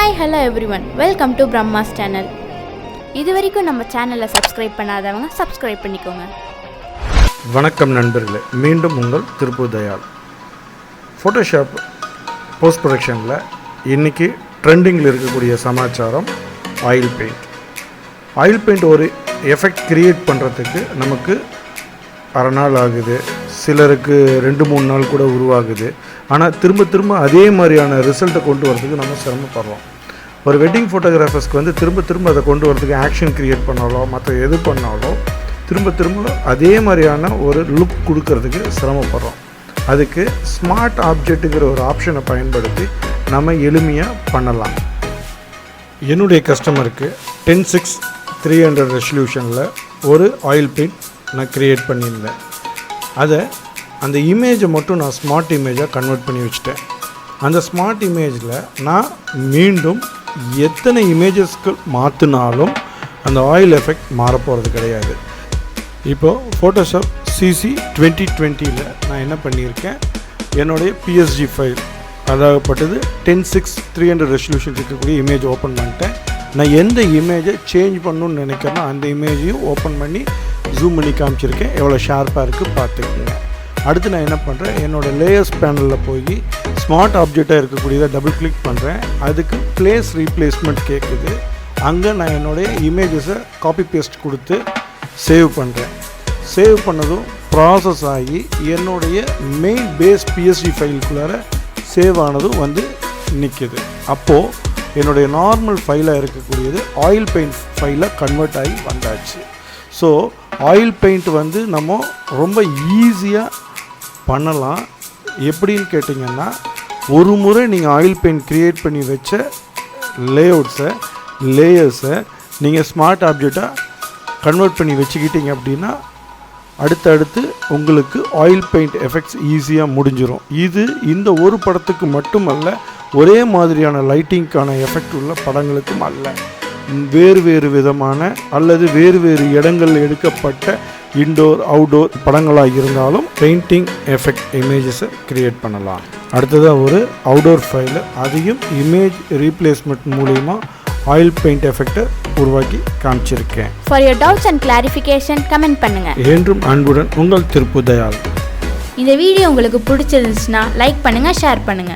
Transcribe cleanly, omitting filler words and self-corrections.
Hi, hello everyone. Welcome to Brahma's channel. இதுவரைக்கும் நம்ம சேனலை சப்ஸ்கிரைப் பண்ணாதவங்க சப்ஸ்கிரைப் பண்ணிக்கோங்க. வணக்கம் நண்பர்களே, மீண்டும் உங்கள் திருப்பூர் தயாள். ஃபோட்டோஷாப் போஸ்ட் ப்ரொடக்ஷனில் இன்றைக்கி ட்ரெண்டிங்கில் இருக்கக்கூடிய சமாச்சாரம் ஆயில் பெயிண்ட். ஆயில் பெயிண்ட் ஒரு எஃபெக்ட் க்ரியேட் பண்ணுறதுக்கு நமக்கு அரை நாள் ஆகுது, சிலருக்கு 2-3 நாள் கூட உருவாகுது. ஆனால் திரும்ப அதே மாதிரியான ரிசல்ட்டை கொண்டு வரதுக்கு நம்ம சிரமப்படுறோம். ஒரு வெட்டிங் ஃபோட்டோகிராஃபர்ஸ்க்கு திரும்ப அதை கொண்டு வரதுக்கு ஆக்ஷன் க்ரியேட் பண்ணாலோ மற்ற எது பண்ணாலோ திரும்ப அதே மாதிரியான ஒரு லுக் கொடுக்கறதுக்கு சிரமப்படுறோம். அதுக்கு ஸ்மார்ட் ஆப்ஜெக்ட்டுங்கிற ஒரு ஆப்ஷனை பயன்படுத்தி நம்ம எளிமையாக பண்ணலாம். என்னுடைய கஸ்டமருக்கு 10:6 ரெசல்யூஷனில் ஒரு ஆயில் பெயிண்ட் நான் க்ரியேட் பண்ணியிருந்தேன். அந்த இமேஜை மட்டும் நான் ஸ்மார்ட் இமேஜாக கன்வெர்ட் பண்ணி வச்சுட்டேன். அந்த ஸ்மார்ட் இமேஜில் நான் மீண்டும் எத்தனை இமேஜஸ்க்கு மாற்றினாலும் அந்த ஆயில் எஃபெக்ட் மாறப்போகிறது கிடையாது. இப்போது ஃபோட்டோஷாப் CC 2020 நான் என்ன பண்ணியிருக்கேன், என்னுடைய PSG ஃபைல் அதாகப்பட்டது 10:6 ரெசல்யூஷன் இருக்கக்கூடிய இமேஜ் ஓப்பன் பண்ணிட்டேன். நான் எந்த இமேஜை சேஞ்ச் பண்ணணுன்னு நினைக்கிறேனோ அந்த இமேஜையும் ஓப்பன் பண்ணி ஜூம் பண்ணி காமிச்சிருக்கேன். எவ்வளோ ஷார்ப்பாக இருக்குது பார்த்துக்கோங்க. அடுத்து நான் என்ன பண்ணுறேன், என்னோடய லேயர்ஸ் பேனலில் போய் ஸ்மார்ட் ஆப்ஜெக்டாக இருக்கக்கூடியதை டபுள் கிளிக் பண்ணுறேன். அதுக்கு ப்ளேஸ் ரீப்ளேஸ்மெண்ட் கேட்குது. அங்கே நான் என்னுடைய இமேஜஸை காப்பி பேஸ்ட் கொடுத்து சேவ் பண்ணுறேன். சேவ் பண்ணதும் ப்ராசஸ் ஆகி என்னுடைய மெயின் பேஸ் PSG ஃபைலுக்குள்ளார சேவ் ஆனதும் நிற்கிது. அப்போது என்னுடைய நார்மல் ஃபைலாக இருக்கக்கூடியது ஆயில் பெயிண்ட் ஃபைலாக கன்வெர்ட் ஆகி வந்தாச்சு. ஸோ ஆயில் பெயிண்ட் நம்ம ரொம்ப ஈஸியாக பண்ணலாம். எப்படின்னு கேட்டிங்கன்னா, ஒரு முறை நீங்கள் ஆயில் பெயிண்ட் க்ரியேட் பண்ணி வச்ச லேயர்ஸை நீங்கள் ஸ்மார்ட் ஆப்ஜெக்டாக கன்வெர்ட் பண்ணி வச்சுக்கிட்டீங்க அப்படின்னா அடுத்தடுத்து உங்களுக்கு ஆயில் பெயிண்ட் எஃபெக்ட்ஸ் ஈஸியாக முடிஞ்சிடும். இது இந்த ஒரு படத்துக்கு மட்டுமல்ல, ஒரே மாதிரியான லைட்டிங்க்கான எஃபெக்ட் உள்ள படங்களுக்கும் அல்ல, வேறு விதமான அல்லது வேறு இடங்களில் எடுக்கப்பட்ட இன்டோர் அவுட்டோர் படங்களாக இருந்தாலும் பெயிண்டிங் எஃபெக்ட் இமேஜஸை க்ரியேட் பண்ணலாம். அடுத்ததாக ஒரு அவுட்டோர் ஃபைலு, அதையும் இமேஜ் ரீப்ளேஸ்மெண்ட் மூலிமா ஆயில் பெயிண்ட் எஃபெக்டை உருவாக்கி காமிச்சிருக்கேன். For your doubts and clarification comment பண்ணுங்க. என்றும் அன்புடன் உங்கள் திருப்பூர் தயாள். இந்த வீடியோ உங்களுக்கு பிடிச்சிருந்துச்சுன்னா லைக் பண்ணுங்க, ஷேர் பண்ணுங்க.